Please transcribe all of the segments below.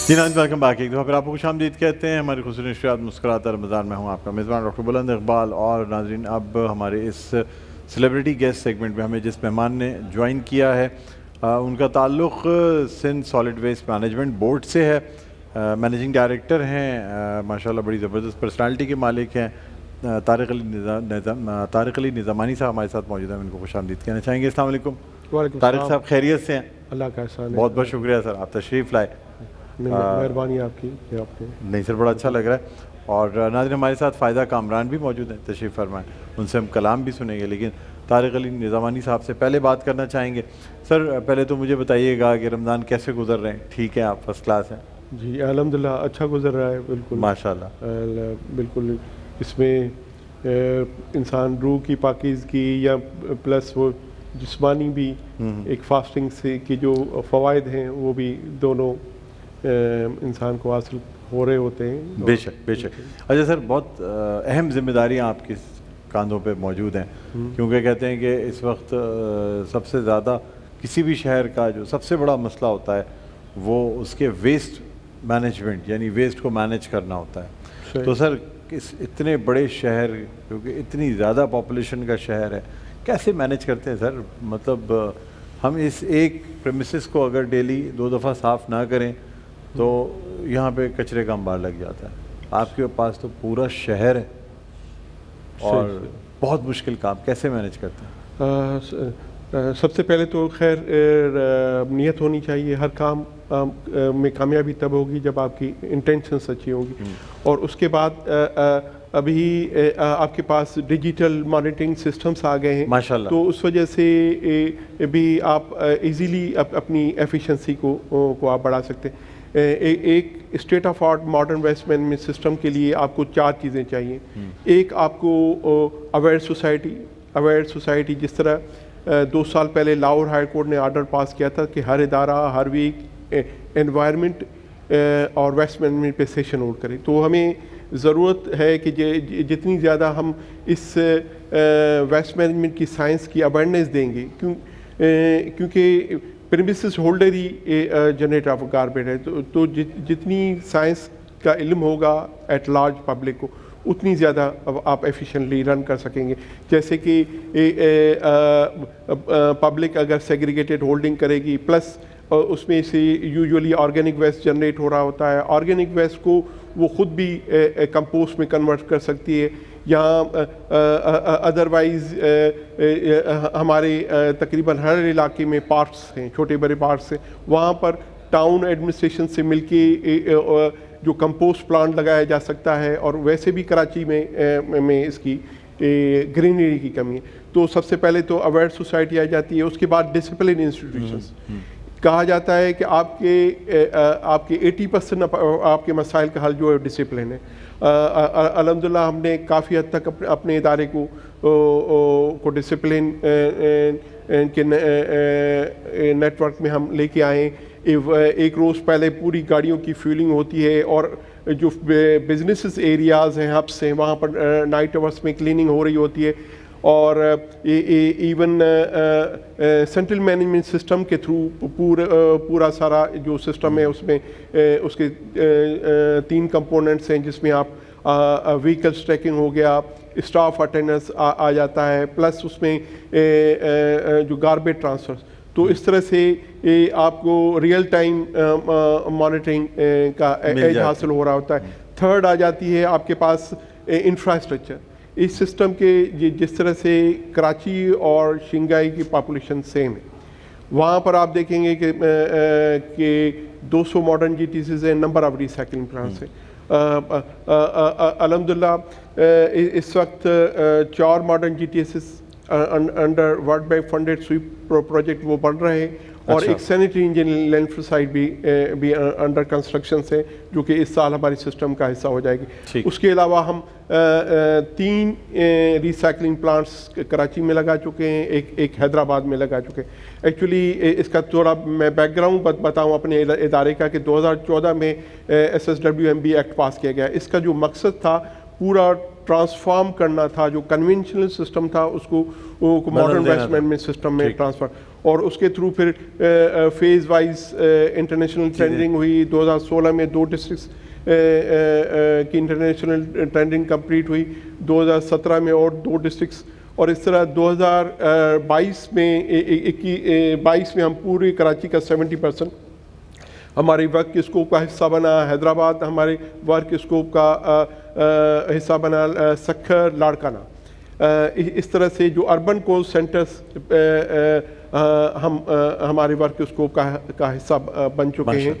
جی ناظرین welcome back. ایک دفعہ پھر آپ کو خوش آمدید کہتے ہیں ہماری خصوصی نشریات مسکراتا رمضان میں. ہوں آپ کا میزبان ڈاکٹر بلند اقبال. اور ناظرین اب ہمارے اس سیلیبریٹی گیسٹ سیگمنٹ میں ہمیں جس مہمان نے جوائن کیا ہے ان کا تعلق Sindh solid waste management board سے ہے. مینیجنگ ڈائریکٹر ہیں, ماشاءاللہ بڑی زبردست پرسنالٹی کے مالک ہیں. طارق علی نظامانی صاحب ہمارے ساتھ موجود ہیں, ان کو خوش آمدید کہنا چاہیں گے. السلام علیکم. وعلیکم طارق صاحب خیریت سے ہیں؟ اللہ کا احسان ہے. بہت بہت شکریہ سر, آپ تشریف لائے. مہربانی آپ کی کہ آپ نے. نہیں سر, بڑا اچھا لگ رہا ہے. اور ناظرین ہمارے ساتھ فائدہ کامران بھی موجود ہیں, تشریف فرمائیں, ان سے ہم کلام بھی سنیں گے. لیکن طارق علی نظامانی صاحب سے پہلے بات کرنا چاہیں گے. سر پہلے تو مجھے بتائیے گا کہ رمضان کیسے گزر رہے ہیں؟ ٹھیک ہے, آپ فرسٹ کلاس ہیں؟ جی الحمدللہ اچھا گزر رہا ہے. بالکل ماشاءاللہ. بالکل اس میں انسان روح کی پاکیزگی یا پلس وہ جسمانی بھی ایک فاسٹنگ سے کی جو فوائد ہیں وہ بھی دونوں انسان کو حاصل ہو رہے ہوتے ہیں. بے شک بے شک. اچھا سر, بہت اہم ذمہ داریاں آپ کی کاندھوں پہ موجود ہیں, کیونکہ کہتے ہیں کہ اس وقت سب سے زیادہ کسی بھی شہر کا جو سب سے بڑا مسئلہ ہوتا ہے وہ اس کے ویسٹ مینجمنٹ, یعنی ویسٹ کو مینیج کرنا ہوتا ہے. تو سر اس اتنے بڑے شہر, کیونکہ اتنی زیادہ پاپولیشن کا شہر ہے, کیسے مینیج کرتے ہیں سر؟ مطلب ہم اس ایک پریمیسز کو اگر ڈیلی 2 دفعہ صاف نہ کریں تو یہاں پہ کچرے کا انبار لگ جاتا ہے. آپ کے پاس تو پورا شہر ہے اور بہت مشکل کام, کیسے مینیج کرتے ہیں؟ سب سے پہلے تو خیر نیت ہونی چاہیے. ہر کام میں کامیابی تب ہوگی جب آپ کی انٹینشنس اچھی ہوں گی. اور اس کے بعد ابھی آپ کے پاس ڈیجیٹل مانیٹرنگ سسٹمز آ گئے ہیں ماشاءاللہ, تو اس وجہ سے بھی آپ ایزیلی اپنی ایفیشنسی کو آپ بڑھا سکتے ہیں. ایک state of art modern waste management system کے لیے آپ کو 4 چیزیں چاہیے. ایک آپ کو اویئر سوسائٹی, جس طرح 2 سال پہلے لاہور ہائی کورٹ نے آرڈر پاس کیا تھا کہ ہر ادارہ ہر ویک انوائرمنٹ اور ویسٹ مینجمنٹ پہ سیشن ہولڈ کرے. تو ہمیں ضرورت ہے کہ جتنی زیادہ ہم اس ویسٹ مینجمنٹ کی سائنس کی اویئرنیس دیں گے, کیونکہ premises holder he generator of garbage ہے, تو جتنی سائنس کا علم ہوگا ایٹ لارج پبلک کو, اتنی زیادہ آپ ایفیشینٹلی رن کر سکیں گے. جیسے کہ پبلک اگر سیگریگیٹڈ ہولڈنگ کرے گی, پلس اس میں سے یوزولی آرگینک ویسٹ جنریٹ ہو رہا ہوتا ہے, آرگینک ویسٹ کو وہ خود بھی کمپوسٹ میں کنورٹ کر سکتی ہے. یہاں ادروائز ہمارے تقریباً ہر علاقے میں پارکس ہیں, چھوٹے بڑے پارکس ہیں, وہاں پر ٹاؤن ایڈمنسٹریشن سے مل کے جو کمپوسٹ پلانٹ لگایا جا سکتا ہے. اور ویسے بھی کراچی میں اس کی گرینری کی کمی ہے. تو سب سے پہلے تو اویئر سوسائٹی آ جاتی ہے. اس کے بعد ڈسپلن انسٹیٹیوشنز. کہا جاتا ہے کہ آپ کے 80% آپ کے مسائل کا حل جو ہے ڈسپلن ہے. الحمدللہ ہم نے کافی حد تک اپنے ادارے کو ڈسپلن کے نیٹ ورک میں ہم لے کے آئے. ایک روز پہلے پوری گاڑیوں کی فیولنگ ہوتی ہے, اور جو بزنسز ایریاز ہیں, ہبس ہیں, وہاں پر نائٹ آورس میں کلیننگ ہو رہی ہوتی ہے. اور ایون سینٹرل مینجمنٹ سسٹم کے تھرو پورا سارا جو سسٹم ہے اس میں اس کے 3 کمپوننٹس ہیں, جس میں آپ وہیکلس ٹریکنگ ہو گیا, اسٹاف اٹینڈنس آ جاتا ہے, پلس اس میں جو گاربیج ٹرانسفر. تو اس طرح سے آپ کو ریئل ٹائم مانیٹرنگ کا ایج حاصل ہو رہا ہوتا ہے. تھرڈ آ جاتی ہے آپ کے پاس انفراسٹرکچر. اس سسٹم کے جس طرح سے کراچی اور شنگھائی کی پاپولیشن سیم ہے, وہاں پر آپ دیکھیں گے کہ 200 ماڈرن جی ٹی سیز ہیں, نمبر آف ریسائکلنگ پلانٹس ہیں. الحمدللہ اس وقت 4 modern G T Ss under World Bank funded سویپ پروجیکٹ وہ بن رہے ہیں, اور ایک sanitary engineering landfill site بھی انڈر کنسٹرکشن سے, جو کہ اس سال ہماری سسٹم کا حصہ ہو جائے گی. اس کے علاوہ ہم 3 ریسائکلنگ پلانٹس کراچی میں لگا چکے ہیں, ایک حیدرآباد میں لگا چکے ہیں. ایکچولی اس کا تھوڑا میں بیک گراؤنڈ بتاؤں اپنے ادارے کا, کہ 2014 میں SSWMB ایکٹ پاس کیا گیا. اس کا جو مقصد تھا پورا ٹرانسفارم کرنا تھا, جو کنونشنل سسٹم تھا اس کو ماڈرن ویسٹ مینجمنٹ سسٹم میں ٹرانسفر. اور اس کے تھرو پھر فیز وائز انٹرنیشنل ٹینڈرنگ ہوئی. 2016 میں 2 ڈسٹرکس کی انٹرنیشنل ٹینڈرنگ کمپلیٹ ہوئی, 2017 میں اور 2 ڈسٹرکس, اور اس طرح 2022 میں ہم پوری کراچی کا 70% ہماری ورک کے اسکوپ کا حصہ بنا, حیدرآباد ہمارے ورک اسکوپ کا حصہ بنا, سکھر, لاڑکانہ. اس طرح سے جو اربن کول سینٹرز ہم ہمارے ورک اسکوپ کا حصہ بن چکے ہیں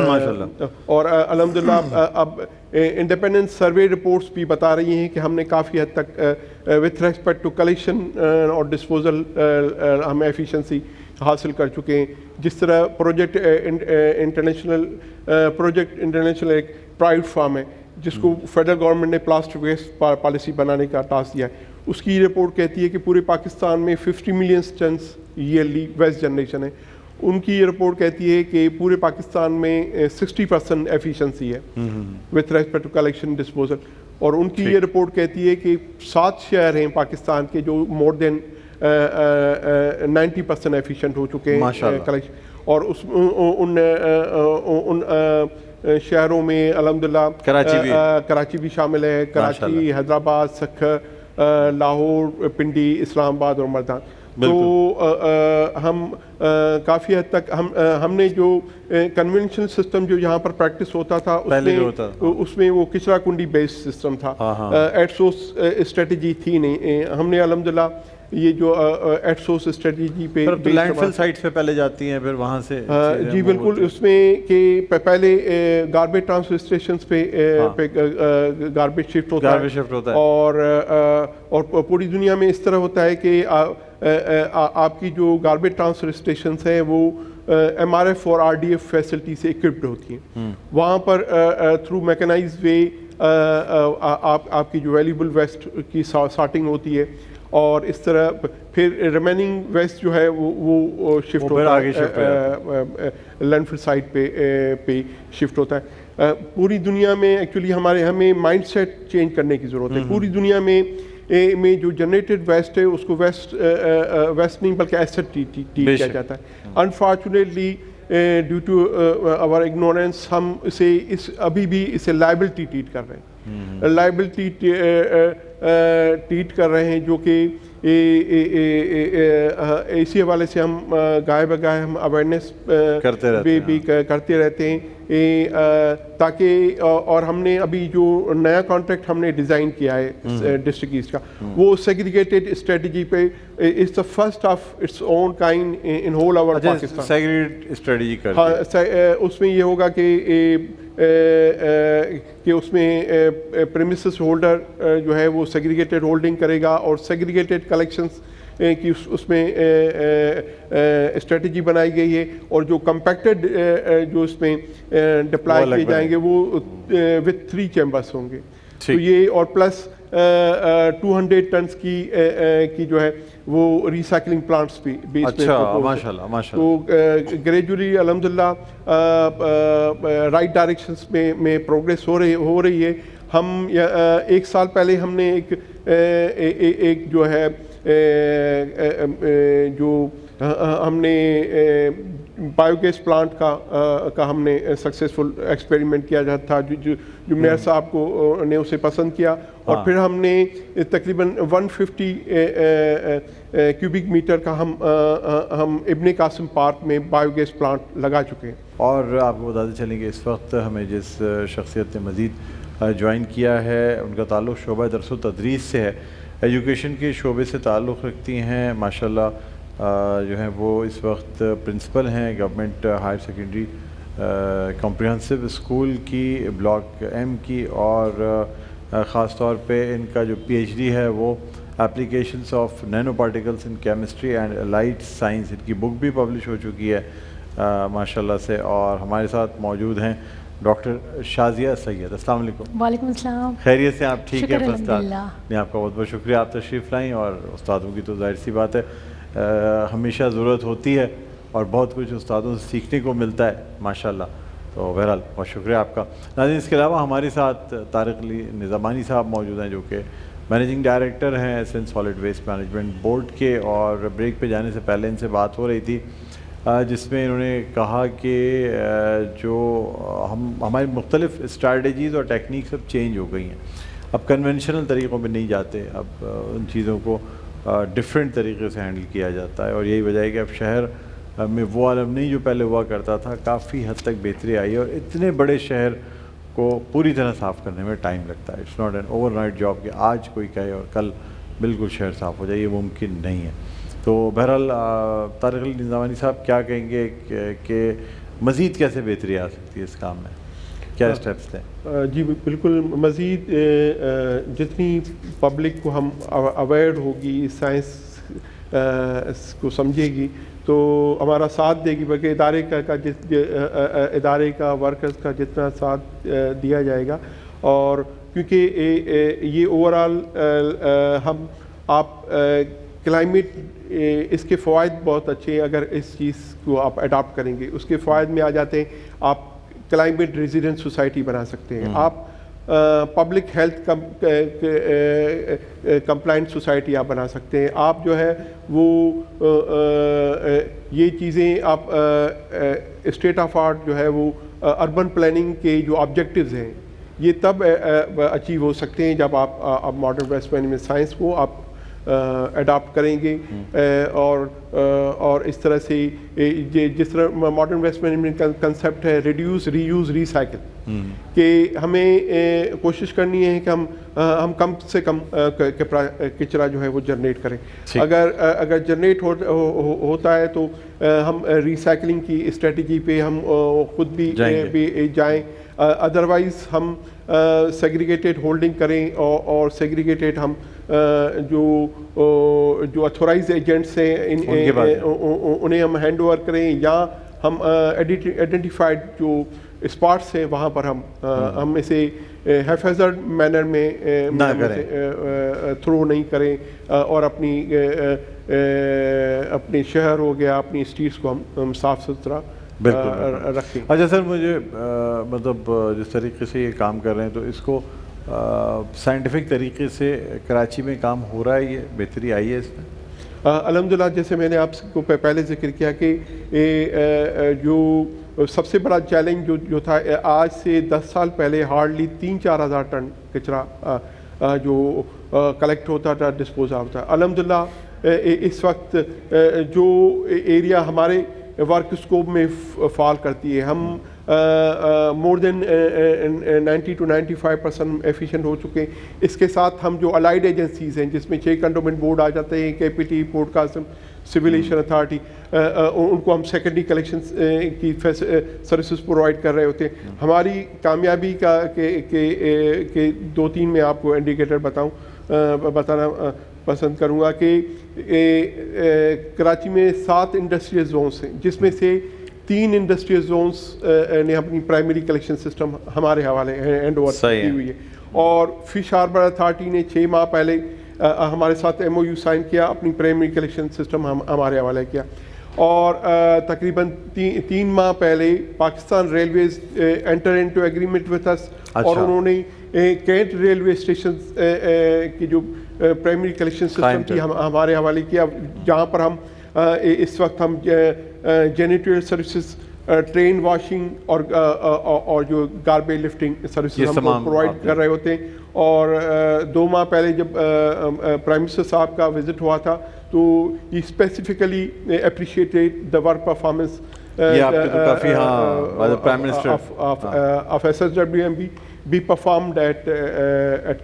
ماشاءاللہ. اور الحمدللہ اب انڈیپینڈنٹ سروے رپورٹس بھی بتا رہی ہیں کہ ہم نے کافی حد تک وتھ ریسپیکٹ ٹو کلیکشن اور ڈسپوزل ہم ایفیشنسی حاصل کر چکے ہیں. جس طرح پروجیکٹ انٹرنیشنل ایک پرائیویٹ فارم ہے جس کو فیڈرل گورنمنٹ نے پلاسٹک ویسٹ پالیسی بنانے کا ٹاسک دیا ہے. اس کی رپورٹ کہتی ہے کہ پورے پاکستان میں 50 million tons yearly waste generation ہے. ان کی یہ رپورٹ کہتی ہے کہ پورے پاکستان میں 60% ایفیشنسی ہے with respect to collection disposal. اور ان کی یہ رپورٹ کہتی ہے کہ 7 شہر ہیں پاکستان کے جو مور دین 90% ایفیشینٹ ہو چکے ہیں کلیکشن. اور ان شہروں میں الحمدللہ کراچی بھی شامل ہے. کراچی, حیدرآباد, سکھر, لاہور, پنڈی, اسلام آباد اور مردان. تو ہم کافی حد تک ہم نے جو کنونشنل سسٹم جو یہاں پر پریکٹس ہوتا تھا اس میں وہ کچرا کنڈی بیسڈ سسٹم تھا, ایٹ سورس اسٹریٹجی تھی نہیں. ہم نے الحمدللہ یہ جو ایٹ سورس اسٹریٹجی پہ لینڈ فل سائٹس پہ پہلے جاتی ہیں پھر وہاں سے جی بالکل, اس میں کہ پہلے گاربیج ٹرانسفر اسٹیشنس پہ گاربیج شفٹ ہوتا ہے. اور پوری دنیا میں اس طرح ہوتا ہے کہ آپ کی جو گاربیج ٹرانسفر اسٹیشنس ہیں وہ MRF اور RDF فیسلٹی سے اکوپڈ ہوتی ہیں. وہاں پر تھرو میکنائز وے آپ کی جو ویلیبل ویسٹ کی سارٹنگ ہوتی ہے, اور اس طرح پھر ریمیننگ ویسٹ جو ہے وہ شفٹ ہوتا ہے لینڈ فل سائٹ پہ شفٹ ہوتا ہے. پوری دنیا میں ایکچولی ہمیں مائنڈ سیٹ چینج کرنے کی ضرورت ہے. پوری دنیا میں جو جنریٹڈ ویسٹ ہے اس کو ویسٹ نہیں بلکہ ایسٹ ٹریٹ کیا جاتا ہے. Unfortunately due to our ignorance ہم ابھی بھی اسے لائبلٹی ٹریٹ کر رہے ہیں. لائبلٹی ٹریٹ کر رہے ہیں جو کہ اسی حوالے سے ہم گاہے بگاہے ہم اویئرنیس بھی کرتے رہتے ہیں تاکہ اور ہم نے ابھی جو نیا کانٹریکٹ ہم نے ڈیزائن کیا ہے ڈسٹرکٹ ایسٹ کا وہ سیگریگیٹڈ اسٹریٹجی پہ it's the first of its own kind in whole our Pakistan. Segregated strategy ہاں, اس میں یہ ہوگا کہ اس میں پریمیسز ہولڈر جو ہے وہ سیگریگیٹڈ ہولڈنگ کرے گا اور سیگریگیٹڈ کلیکشنز کی اس میں اسٹریٹجی بنائی گئی ہے. اور جو کمپیکٹڈ جو اس میں ڈپلائی کیے جائیں گے وہ وتھ 3 چیمبرس ہوں گے. تو یہ اور پلس 200 ٹنس کی جو ہے وہ ریسائکلنگ پلانٹس بھی تو گریجولی الحمدللہ رائٹ ڈائریکشنس میں پروگریس ہو رہی ہے. ہم 1 سال پہلے ہم نے ایک جو ہے جو ہم نے بایو گیس پلانٹ کا ہم نے سکسیزفل ایکسپیریمنٹ کیا تھا جو میئر صاحب کو نے اسے پسند کیا. اور پھر ہم نے تقریباً 150 کیوبک میٹر کا ہم ابن قاسم پارک میں بایو گیس پلانٹ لگا چکے ہیں. اور آپ کو بتاتے چلیں کہ اس وقت ہمیں جس شخصیت نے مزید جوائن کیا ہے ان کا تعلق شعبہ درس و تدریس سے ہے, ایجوکیشن کے شعبے سے تعلق رکھتی ہیں ماشاءاللہ. جو ہیں وہ اس وقت پرنسپل ہیں government higher secondary comprehensive school کی بلاک M کی, اور خاص طور پہ ان کا جو PhD ہے وہ applications of nano particles in chemistry and allied science, ان کی بک بھی پبلش ہو چکی ہے ماشاءاللہ سے. اور ہمارے ساتھ موجود ہیں ڈاکٹر شازیہ سید. السلام علیکم. وعلیکم السلام. خیریت سے آپ ٹھیک ہیں؟ استاد میں آپ کا بہت بہت شکریہ, آپ تشریف لائیں. اور استادوں کی تو ظاہر سی بات ہے ہمیشہ ضرورت ہوتی ہے اور بہت کچھ استادوں سے سیکھنے کو ملتا ہے ماشاءاللہ. تو بہرحال بہت شکریہ آپ کا. ناظرین اس کے علاوہ ہمارے ساتھ طارق علی نظامانی صاحب موجود ہیں جو کہ مینیجنگ ڈائریکٹر ہیں ایسن سالڈ ویسٹ مینجمنٹ بورڈ کے, اور بریک پہ جانے سے پہلے ان سے بات ہو رہی تھی جس میں انہوں نے کہا کہ جو ہماری مختلف اسٹریٹجیز اور ٹیکنیکس اب چینج ہو گئی ہیں, اب کنونشنل طریقوں پہ نہیں جاتے, اب ان چیزوں کو ڈفرینٹ طریقے سے ہینڈل کیا جاتا ہے, اور یہی وجہ ہے کہ اب شہر میں وہ عالم نہیں جو پہلے ہوا کرتا تھا, کافی حد تک بہتری آئی ہے, اور اتنے بڑے شہر کو پوری طرح صاف کرنے میں ٹائم لگتا ہے. It's not an overnight job کہ آج کوئی کہے اور کل بالکل شہر صاف ہو جائے, یہ ممکن نہیں ہے. تو بہرحال طارق علی نظامانی صاحب کیا کہیں گے کہ مزید کیسے بہتری آ سکتی ہے اس کام میں, کیا اسٹیپس لیں؟ جی بالکل, مزید جتنی پبلک کو ہم اویئر ہوگی, سائنس کو سمجھے گی, تو ہمارا ساتھ دے گی, بلکہ ادارے کا ورکرز کا جتنا ساتھ دیا جائے گا. اور کیونکہ یہ اوور آل ہم آپ کلائمیٹ, اس کے فوائد بہت اچھے ہیں اگر اس چیز کو آپ اڈاپٹ کریں گے. اس کے فوائد میں آ جاتے ہیں, آپ کلائمیٹ ریزیلینٹ سوسائٹی بنا سکتے ہیں, آپ پبلک ہیلتھ کمپلائنٹ سوسائٹی آپ بنا سکتے ہیں, آپ جو ہے وہ یہ چیزیں آپ اسٹیٹ آف آرٹ جو ہے وہ اربن پلاننگ کے جو آبجیکٹیوز ہیں یہ تب اچیو ہو سکتے ہیں جب آپ ماڈرن ویسٹ مینجمنٹ سائنس کو آپ اڈاپٹ کریں گے. اور اس طرح سے جس طرح ماڈرن ویسٹ مینجمنٹ کنسیپٹ ہے ریڈیوس, ری یوز, ری سائیکل, کہ ہمیں کوشش کرنی ہے کہ ہم کم سے کم کچرا جو ہے وہ جنریٹ کریں. اگر جنریٹ ہوتا ہے تو ہم ریسائکلنگ کی اسٹریٹجی پہ ہم خود بھی جائیں. ادروائز ہم سیگریگیٹڈ ہولڈنگ کریں, اور سیگریگیٹڈ ہم جو اتھورائز ایجنٹس ہیں انہیں ہم ہینڈ اوور کریں, یا ہم آئیڈینٹیفائڈ جو اسپاٹس ہیں وہاں پر ہم اسے ہیفیزرڈ مینر میں تھرو نہیں کریں, اور اپنی شہر ہو گیا, اپنی اسٹریٹس کو ہم صاف ستھرا رکھیں. اچھا سر, مجھے مطلب جس طریقے سے یہ کام کر رہے ہیں تو اس کو سائنٹیفک طریقے سے کراچی میں کام ہو رہا ہے, یہ بہتری آئی ہے اس میں؟ الحمدللہ, جیسے میں نے آپ کو پہلے ذکر کیا کہ جو سب سے بڑا چیلنج جو تھا, آج سے 10 سال پہلے ہارڈلی 3-4 ہزار ٹن کچرا جو کلیکٹ ہوتا تھا, ڈسپوز ہوتا ہے. الحمدللہ اس وقت جو ایریا ہمارے ورک اسکوپ میں فال کرتی ہے, ہم مور دین 90 to 95% ایفیشینٹ ہو چکے ہیں. اس کے ساتھ ہم جو الائڈ ایجنسیز ہیں جس میں 6 کنٹونمنٹ بورڈ آ جاتے ہیں, KPT, port Qasim, civil aviation authority, ان کو ہم سیکنڈری کلیکشن کی سروسز پرووائڈ کر رہے ہوتے ہیں. ہماری کامیابی کا کہ 2-3 میں آپ کو انڈیکیٹر بتانا پسند کروں گا کہ کراچی میں 7 انڈسٹریل زونس ہیں, جس میں سے 3 انڈسٹریل زونس نے اپنی پرائمری کلیکشن سسٹم ہمارے حوالے ہینڈ اوور کی ہوئی ہے, اور فش ہاربر اتھارٹی نے 6 ماہ پہلے ہمارے ساتھ MOU سائن کیا, اپنی پرائمری کلیکشن سسٹم ہمارے حوالے کیا. اور تقریباً 3 ماہ پہلے Pakistan railways enter into agreement with اس, اور انہوں نے کینٹ ریلوے اسٹیشن کی جو پرائمری کلیکشن سسٹم تھی ہمارے حوالے کیا, جہاں پر ہم اس وقت ہم جینیٹریل سروسز, ٹرین واشنگ اور جو گاربیج لفٹنگ سروسز ہم پرووائڈ کر رہے ہوتے ہیں. اور 2 ماہ پہلے جب پرائم منسٹر صاحب کا وزٹ ہوا تھا تو یہ specifically appreciated the work performance of SSWMB be performed at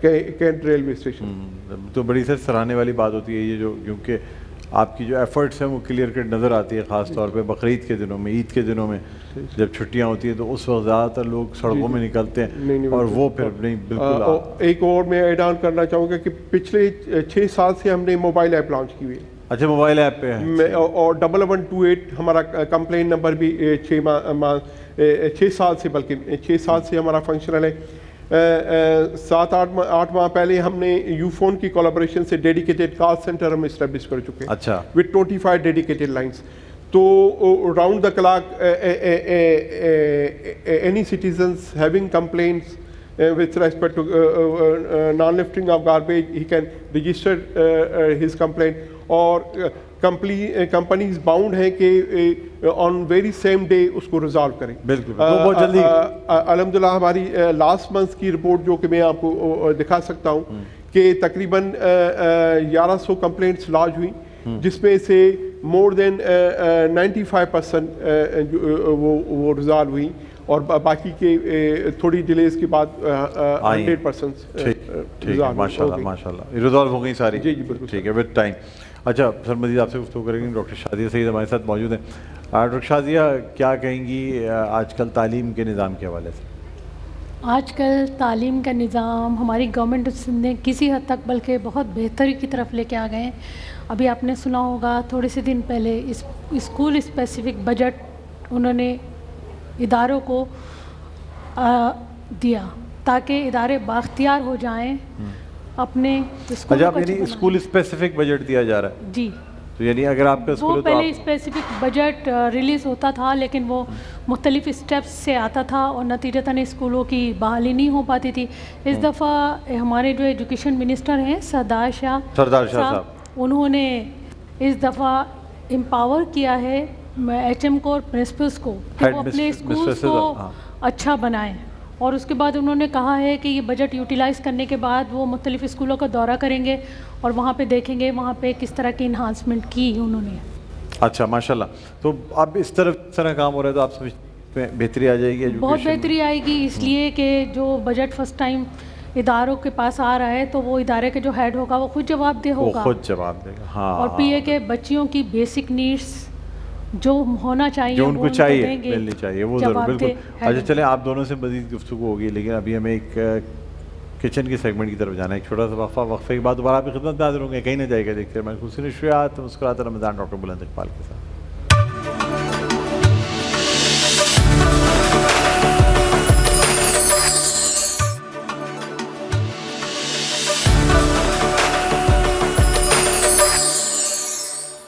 Kent railway station. تو بڑی سر سراہنے والی بات ہوتی ہے یہ, جو کیونکہ آپ کی جو ایفرٹس ہیں وہ کلیئر کٹ نظر آتی ہے, خاص طور پہ بقرعید کے دنوں میں, عید کے دنوں میں جب چھٹیاں ہوتی ہیں تو اس وقت زیادہ تر لوگ سڑکوں میں نکلتے ہیں, اور وہ پھر نہیں بالکل. ایک اور میں ایڈ آن کرنا چاہوں گا کہ پچھلے 6 سال سے ہم نے موبائل ایپ لانچ کی ہوئی ہے. اچھا, موبائل ایپ پہ ہے, اور 1128 ہمارا کمپلین نمبر بھی 6 سال سے, بلکہ 6 سال سے ہمارا فنکشنل ہے. 7-8 ماہ پہلے ہم نے یو فون کی کولیبریشن سے ڈیڈیکیٹڈ کال سینٹر ہم اسٹیبلش کر چکے ہیں. اچھا, وتھ 25 ڈیڈیکیٹڈ لائنس. تو round the clock any citizens having complaints with respect to non-lifting of garbage, he can register his complaint. اور companies bound ہیں کہ on very same day اس کو resolve کریں. بالکل بہت جلدی. الحمدللہ ہماری لاسٹ منتھ کی رپورٹ جو کہ میں آپ کو دکھا سکتا ہوں کہ تقریباً 1100 کمپلینٹس لاج ہوئیں جس میں سے مور دین 95% وہ ریزالو ہوئیں اور باقی کے تھوڑی ڈیلیز کے بعد 100% ماشاء اللہ ماشاء اللہ ریزالو ہو گئی ساری. جی جی بالکل ٹھیک ہے ود ٹائم. اچھا سر مزید آپ سے گفتگو کریں گے. ڈاکٹر شادیہ سعید ہمارے ساتھ موجود ہیں. ڈاکٹر شادیہ کیا کہیں گی آج کل تعلیم کے نظام کے حوالے سے؟ آج کل تعلیم کا نظام ہماری گورنمنٹ نے کسی حد تک بلکہ بہت بہتری کی طرف لے کے آ گئے ہیں. ابھی آپ نے سنا ہوگا تھوڑے سے دن پہلے اسکول اسپیسیفک بجٹ انہوں نے اداروں کو دیا تاکہ ادارے بااختیار ہو جائیں اپنے اسکول. یعنی اسکول اسپیسیفک بجٹ دیا جا رہا ہے؟ جی. تو یعنی اگر آپ کا اسکول وہ پہلے اسپیسیفک بجٹ ریلیز ہوتا تھا لیکن وہ مختلف اسٹیپس سے آتا تھا اور نتیجتاً اسکولوں کی بحالی نہیں ہو پاتی تھی. اس دفعہ ہمارے جو ایجوکیشن منسٹر ہیں سردار شاہ صاحب انہوں نے اس دفعہ امپاور کیا ہے ایچ ایم کو اور پرنسپلس کو کہ وہ اپنے اسکولس کو اچھا بنائیں. اور اس کے بعد انہوں نے کہا ہے کہ یہ بجٹ یوٹیلائز کرنے کے بعد وہ مختلف اسکولوں کا دورہ کریں گے اور وہاں پہ دیکھیں گے وہاں پہ کس طرح کی انہانسمنٹ کی انہوں نے. اچھا ماشاء اللہ. تو اب اس طرح کام ہو رہا ہے تو آپ سمجھتے ہیں بہتری آ جائے گی؟ بہت بہتری آئے گی اس لیے کہ جو بجٹ فرسٹ ٹائم اداروں کے پاس آ رہا ہے تو وہ ادارے کے جو ہیڈ ہوگا وہ خود جواب دہ ہوگا. خود جواب دے گا. ہاں. اور پی اے کے بچیوں کی بیسک نیڈس جو ہونا چاہیے جو ان کو چاہیے ملنی چاہیے وہ ضرور. بالکل. اچھا چلیں آپ دونوں سے مزید گفتگو ہوگی لیکن ابھی ہمیں ایک کچن کے سیگمنٹ کی طرف جانا ہے. ایک چھوٹا سا وقفے کے بعد دوبارہ آپ کی خدمت میں حاضر ہوں گے. کہیں نہ جائے گا. دیکھتے ہیں میں خوشی نشریات مسکراتا رمضان ڈاکٹر بلند اقبال کے ساتھ.